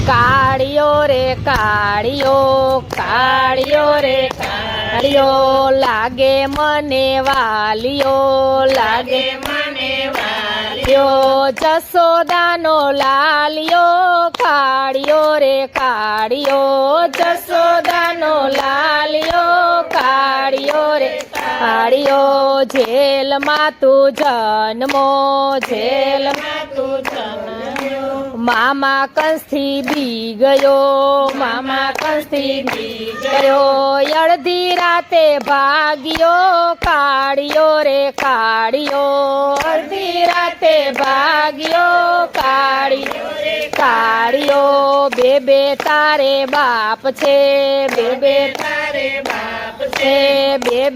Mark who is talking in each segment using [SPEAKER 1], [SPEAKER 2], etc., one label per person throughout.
[SPEAKER 1] કાળિયો રે કાળિયો, કાળિયો રે કાળિયો, લાગે મને વાલિયો, લાગે મને વાલિયો, જસોદાનો લાલિયો, કાળિયો રે કાળિયો, જસોદાનો લાલિયો, કાળિયો રે કાળિયો, જેલમાં તું જન્મો, જેલમાં તું જન્મ્યો, મામા કંસથી બી ગયો, મામા કંસથી બી ગયો, અડધી રાતે ભાગ્યો, કાળિયો રે કાળિયો, અડધી રાતે ભાગ્યો, કાળિયો રે કાળિયો, બે તારે બાપ છે, બે તારે બાપ છે,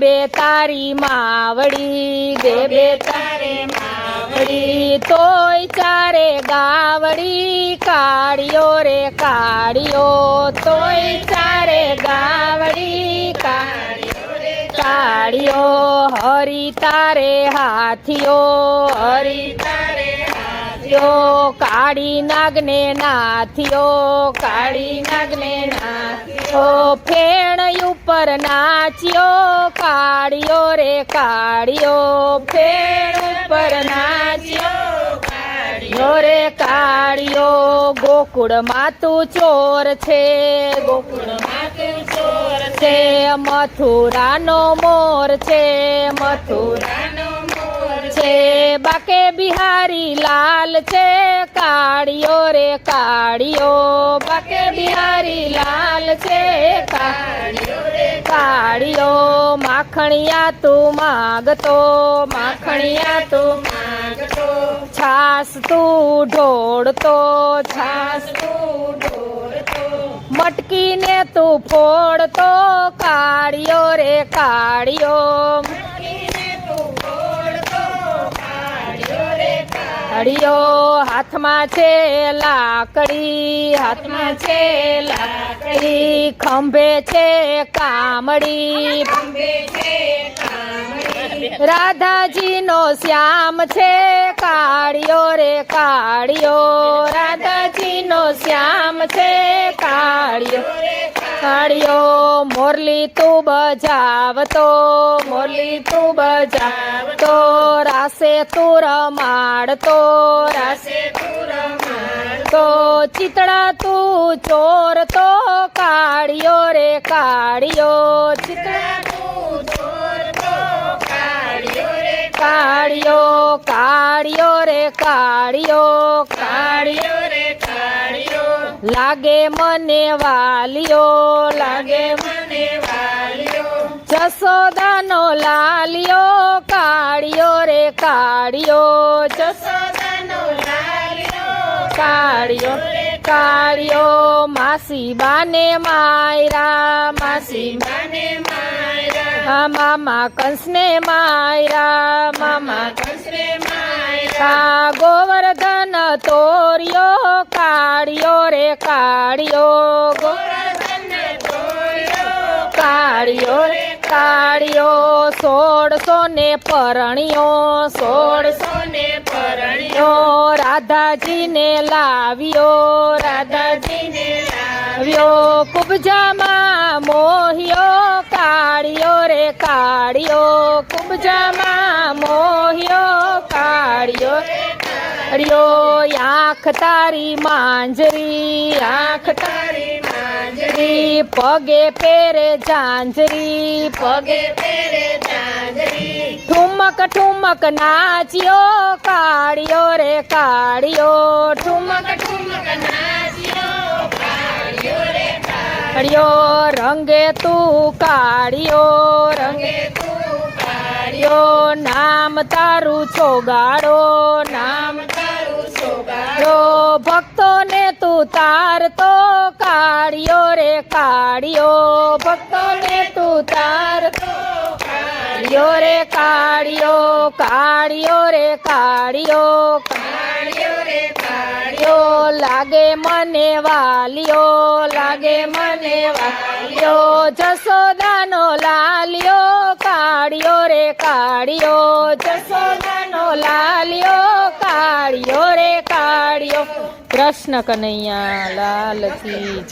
[SPEAKER 1] બે તારી માવડી, બે તારે માવડી, તોય ચારે ગાવડી, કાળિયો રે કાળિયો, તોય ચારે ગાવડી, કાળિયો રે કાળિયો, હરી તારે હાથિયો, હરી તારે હાથિયો, કાળી નાગને નાથિયો, કાળી નાગને નાથિયો, ફેણ ઉપર નાચ્યો, કાળિયો રે કાળિયો, ફેણ ઉપર નાચ્યો, કાળિયો રે કાળિયો, ગોકુળમાં તું ચોર છે, ગોકુળમાં તું ચોર છે, મથુરાનો મોર છે, મથુરાનો મોર છે, બાકે બિહારી લાલ છે, કાળિયો રે કાળિયો, બાકે બિહારી લાલ છે, કાળિયો રે કાળિયો, માખણિયા તું માગતો, માખણિયા તું માગતો, છાસ તું ઢોળતો, છાસ તું ઢોળતો, મટકીને તું ફોડતો, કાળિયો રે કાળિયો, મટકીને તું ફોડતો, કાળિયો રે કાળિયો, હાથમાં છે લાકડી, હાથમાં છે લાકડી, ખંભે છે કામડી, ખંભે છે કામડી, રાધાજીનો શ્યામ છે, કાળિયો રે કાળિયો, રાધાજીનો શ્યામ છે, કાળિયો રે કાળિયો, મોરલી તું બજાવતો, મોરલી તું બજાવતો, રાસે તું રમાડતો, રાસે તું રમાડતો, ચિતડા તું ચોરતો, કાળિયો રે કાળિયો, ચિતડા તું ચોરતો, કાળિયો રે કાળિયો, કાળિયો રે કાળિયો, કાળિયો રે કાળિયો, લાગે મને વાલિયો, લાગે મને વાલિયો, જસોદાનો લાલિયો, કાળિયો રે કાળિયો, જસોદાનો લાલિયો, કાળિયો રે કાળિયો, માસી બાને માયરા, માસી બાને માયરા, મામા કંસને માયરા, મામા કંસને માયરા, ગોવર્ધન તોર્યો, કાળિયો રે કાળિયો, ગોવર્ધન તોર્યો, કાળિયો રે કાળિયો, 1600 ને પરણ્યો, 1600 ને પરણ્યો, રાધાજીને લાવ્યો, રાધાજીને લાવ્યો, કુબજામાં મોહ્યો, કાળિયો રે કાળિયો, કુબજામાં મોહ્યો, કાળિયો રે કાળિયો, આંખ તારી માંજરી, આંખ તારી માંજરી, પગે પેરે ઝાંઝરી, પગે પેરે ઝાંઝરી, ઠુમક ઠુમક નાચ્યો, કાળિયો રે કાળિયો, ઠુમક ઠુમક નાચ્યો, કાળિયો રે કાળિયો, રંગે તું કાળિયો, રંગે તું કાળિયો, નામ તારું ચોગાડો, નામ તારું ચોગાડો, ભક્તોને તું તારતો, કાળિયો રે કાળિયો, ભક્તોને તું તારતો, કાળિયો રે કાળિયો, કાળિયો રે કાળિયો, કાળિયો રે કાળિયો, લાગે મને વાલિયો, લાગે મને વાલિયો, જસોદાનો લાલિયો, કાળિયો રે કાળિયો, જસોદાનો લાલિયો, કાળિયો રે કાળિયો, કૃષ્ણ કનૈયા લાલ કી જય.